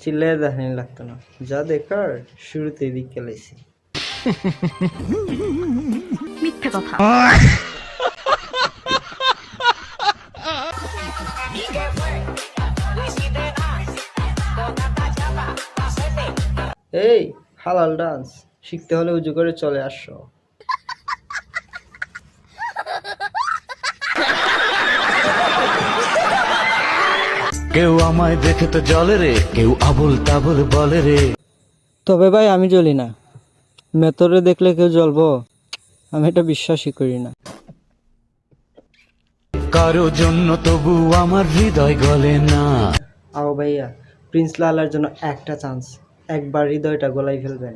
চিল্লায় দেখানি লাগতো না, যা দেখার শুরুতেই দিকে লাইছি। মিথ্যে কথা। এই হালাল ডান্স শিখতে হলে উজু করে চলে আসো। কেউ আমায় দেখে তো জলে রে, কেউ আবল তাবল বলে রে। তবে ভাই আমি জ্বলি না, মেতরে দেখলে কেউ জ্বলবো আমি এটা বিশ্বাসই করি না। কারো জন্য তবু আমার হৃদয় গলে না। আও ভাইয়া, প্রিন্স লালার জন্য একটা চান্স, একবার হৃদয়টা গলাই ফেলবেন।